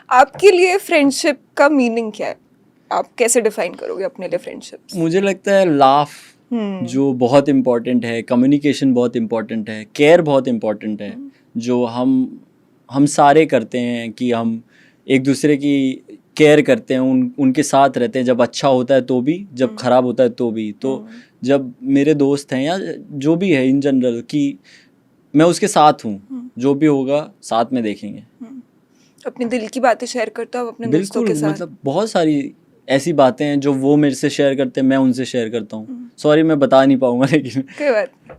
आपके लिए फ्रेंडशिप का मीनिंग क्या है? आप कैसे डिफाइन करोगे अपने लिए फ्रेंडशिप? मुझे लगता है लाफ जो बहुत इम्पोर्टेंट है, कम्युनिकेशन बहुत इम्पोर्टेंट है, केयर बहुत इम्पोर्टेंट है, जो हम सारे करते हैं कि हम एक दूसरे की केयर करते हैं, उनके साथ रहते हैं, जब अच्छा होता है तो भी, जब खराब होता है तो भी। तो जब मेरे दोस्त हैं या जो भी है इन जनरल, कि मैं उसके साथ हूँ, जो भी होगा साथ में देखेंगे। अपने दिल की बातें शेयर करते हो आप अपने दोस्तों बिल्कुल, के साथ? मतलब बहुत सारी ऐसी बातें हैं जो वो मेरे से शेयर करते हैं, मैं उनसे शेयर करता हूँ। सॉरी मैं बता नहीं पाऊंगा लेकिन कोई बात नहीं।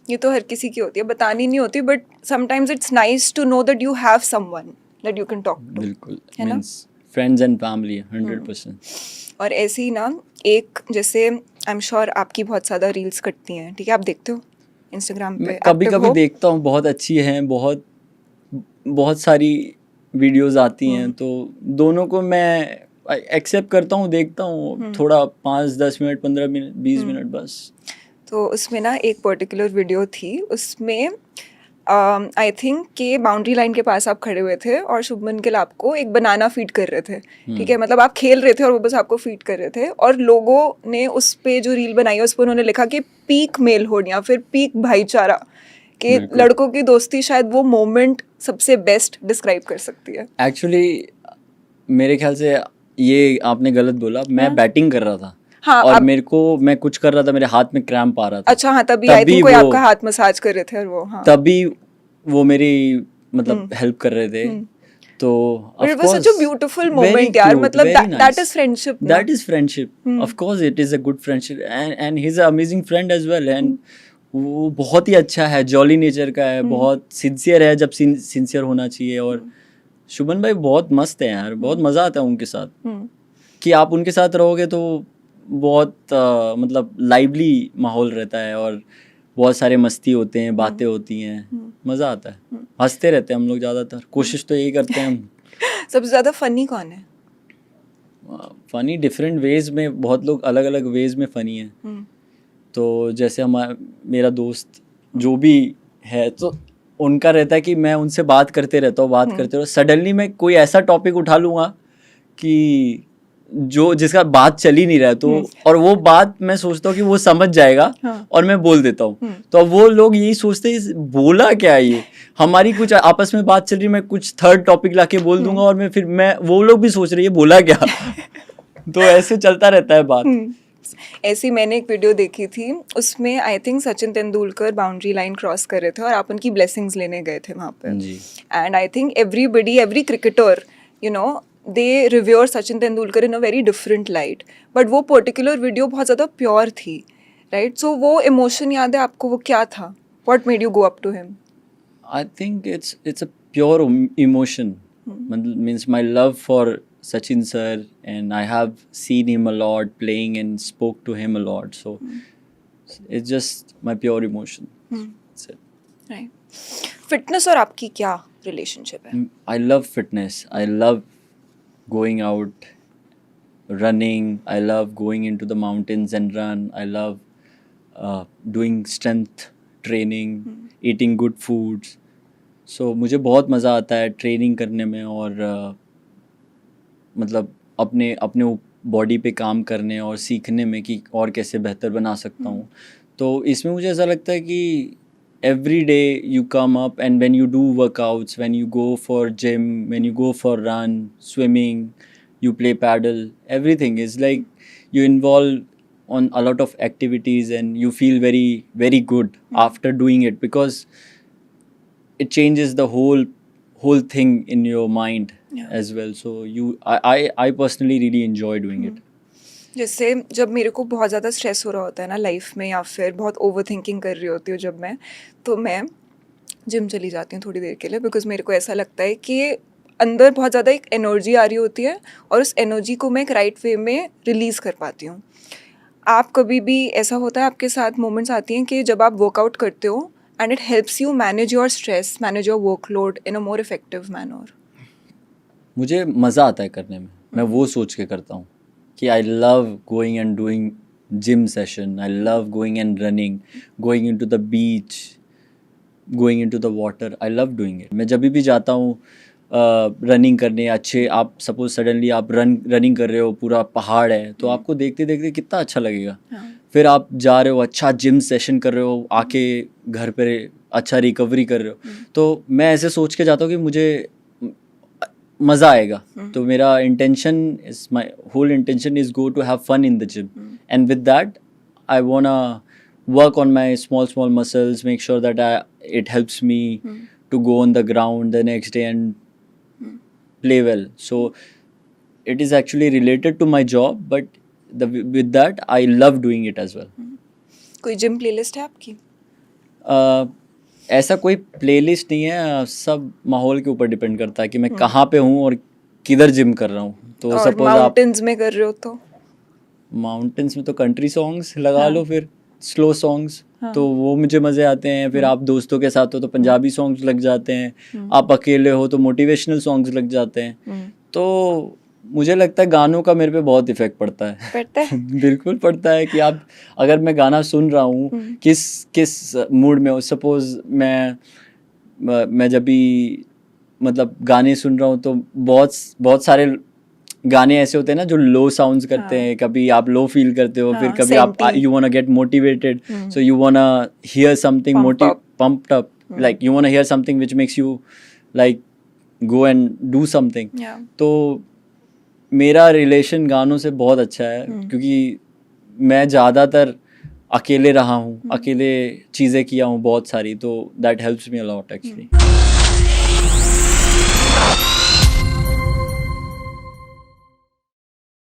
ये तो हर किसी की होती है, बतानी नहीं होती, but sometimes it's nice to know that you have someone that you can talk to, बिल्कुल, है ना? Means friends and family 100%। और ऐसे ही ना, एक जैसे आई एम श्योर आपकी बहुत ज़्यादा रील्स कटती हैं, ठीक है? आप देखते हो इंस्टाग्राम पे? मैं कभी एक्टिव कभी हो? देखता हूँ, बहुत अच्छी हैं, बहुत बहुत सारी वीडियोस आती हैं, तो दोनों को मैं एक्सेप्ट करता हूँ, देखता हूँ थोड़ा 5-10 मिनट, 15 मिनट, 20 मिनट बस। तो उसमें ना एक पर्टिकुलर वीडियो थी, उसमें आई थिंक कि बाउंड्री लाइन के पास आप खड़े हुए थे और शुभमन गिल आपको एक बनाना फीड कर रहे थे, ठीक है? मतलब आप खेल रहे थे और वो बस आपको फीड कर रहे थे, और लोगों ने उस पे जो रील बनाई है उस पर उन्होंने लिखा कि पीक मेलहोड या फिर पीक भाईचारा, कि बिल्कुल। लड़कों की दोस्ती शायद वो मोमेंट सबसे बेस्ट डिस्क्राइब कर सकती है। एक्चुअली मेरे ख्याल से ये आपने गलत बोला, मैं बैटिंग कर रहा था। हाँ, और अब मेरे को, मैं कुछ कर रहा था, मेरे हाथ में क्रैम्प आ रहा था। अच्छा, हाँ, तभी आई थिंक कोई आपका हाथ मसाज कर रहे थे, और वो, हाँ, तभी वो मेरी मतलब हेल्प कर रहे थे। तो but of it was such a beautiful moment यार, मतलब very that is nice, friendship ना। That is friendship, of course it is a good friendship, and he is a amazing friend as well. And वो बहुत ही अच्छा है, jolly nature का है, बहुत सिंसियर है जब सिंसियर होना चाहिए। और शुभन भाई बहुत मस्त है यार, बहुत मज़ा आता है उनके साथ, कि आप उनके साथ रहोगे तो बहुत मतलब लाइवली माहौल रहता है, और बहुत सारे मस्ती होते हैं, बातें होती हैं, मज़ा आता है, हंसते रहते हैं हम लोग ज़्यादातर, कोशिश तो यही करते हैं हम। सबसे ज्यादा फनी कौन है? फ़नी डिफरेंट वेज में, बहुत लोग अलग अलग वेज में फ़नी हैं। तो जैसे मेरा दोस्त जो भी है, तो उनका रहता है कि मैं उनसे बात करते रहता हूँ, बात करते रहो, सडनली मैं कोई ऐसा टॉपिक उठा लूँगा कि जो जिसका बात चल ही नहीं रहा है, तो और वो बात मैं सोचता हूँ कि वो समझ जाएगा, और मैं बोल देता हूँ। तो अब वो लोग यही सोचते हैं बोला क्या है ये, हमारी कुछ आपस में बात चल रही है, मैं कुछ थर्ड टॉपिक लाके बोल दूंगा, और मैं वो लोग भी सोच रही है बोला क्या। तो ऐसे चलता रहता है बात। ऐसी मैंने एक वीडियो देखी थी, उसमें I think Sachin Tendulkar boundary line cross कर रहे थे और आप उनकी ब्लेसिंग्स लेने गए थे वहाँ पे। जी। And I think every cricketer, you know, they reviewer Sachin Tendulkar in a very different light, but वो पर्टिकुलर वीडियो बहुत ज़्यादा प्योर थी, राइट? सो वो इमोशन याद है आपको? वो क्या था? What made you go up to him? I think it's a pure emotion. Means my love for Sachin sir, and I have seen him a lot playing and spoke to him a lot. So it's just my pure emotion. That's it. Right. Fitness और आपकी क्या relationship है? I love fitness. I love going out, running. I love going into the mountains and run. I love doing strength training, eating good foods. सो मुझे बहुत मज़ा आता है training करने में, और मतलब अपने अपने बॉडी पे काम करने और सीखने में कि और कैसे बेहतर बना सकता हूँ। तो इसमें मुझे ऐसा लगता है कि every day you come up, and when you do workouts, when you go for gym, when you go for run, swimming, you play paddle, everything is like you involve on a lot of activities, and you feel very very good after doing it, because it changes the whole thing in your mind as well. So I personally really enjoy doing it. जैसे जब मेरे को बहुत ज़्यादा stress हो रहा होता है ना लाइफ में, या फिर बहुत ओवर थिंकिंग कर रही होती हूँ जब मैं, तो मैं जिम चली जाती हूँ थोड़ी देर के लिए, बिकॉज मेरे को ऐसा लगता है कि अंदर बहुत ज़्यादा एक एनर्जी आ रही होती है, और उस एनर्जी को मैं एक राइट वे में रिलीज़ कर पाती हूँ। आप कभी भी ऐसा होता है आपके साथ, मोमेंट्स आती हैं कि जब आप वर्कआउट करते हो and it helps you manage your stress, manage your workload in a more effective manner? मुझे मज़ा आता है करने में, मैं वो सोच के करता हूँ कि I love going and doing gym session, I love going and running, going into the beach, going into the water, I love doing it. मैं जब भी जाता हूँ रनिंग करने अच्छे, आप सपोज सडनली आप रनिंग कर रहे हो, पूरा पहाड़ है, तो आपको देखते देखते कितना अच्छा लगेगा। हाँ, फिर आप जा रहे हो, अच्छा जिम सेशन कर रहे हो, आके घर पे अच्छा रिकवरी कर रहे हो, तो मैं ऐसे सोच के जाता हूँ कि मुझे मज़ा आएगा। तो मेरा intention is, my whole intention is go to have fun in the gym, and with that I wanna work on my small muscles, make sure that it helps me to go on the ground the next day and play well. So it is actually related to my job, but with that I love doing it as well. कोई gym playlist है आपकी? ऐसा कोई playlist नहीं है, सब माहौल के ऊपर डिपेंड करता है कि मैं कहाँ पे हूँ और किधर जिम कर रहा हूँ। तो और सपोज आप माउंटेन्स में कर रहे हो तो? माउंटेन्स में तो कंट्री सॉन्ग्स लगा हाँ। लो, फिर स्लो सॉन्ग्स, हाँ। तो वो मुझे मज़े आते हैं। फिर आप दोस्तों के साथ हो तो पंजाबी सॉन्ग्स लग जाते हैं, आप अकेले हो तो मोटिवेशनल सॉन्ग्स लग जाते हैं। तो मुझे लगता है गानों का मेरे पे बहुत इफेक्ट पड़ता है। पड़ता है? बिल्कुल पड़ता है कि आप अगर मैं गाना सुन रहा हूँ किस मूड में हो, सपोज मैं जब भी मतलब गाने सुन रहा हूँ तो बहुत सारे गाने ऐसे होते हैं ना जो लो साउंड्स करते हैं, कभी आप लो फील करते हो, फिर कभी आप you वांना get motivated, so you वांना here something pumped up, like you wanna hear something which makes you like go and do something. तो मेरा रिलेशन गानों से बहुत अच्छा है, क्योंकि मैं ज़्यादातर अकेले रहा हूँ, अकेले चीज़ें किया हूँ बहुत सारी, तो that helps me a lot actually.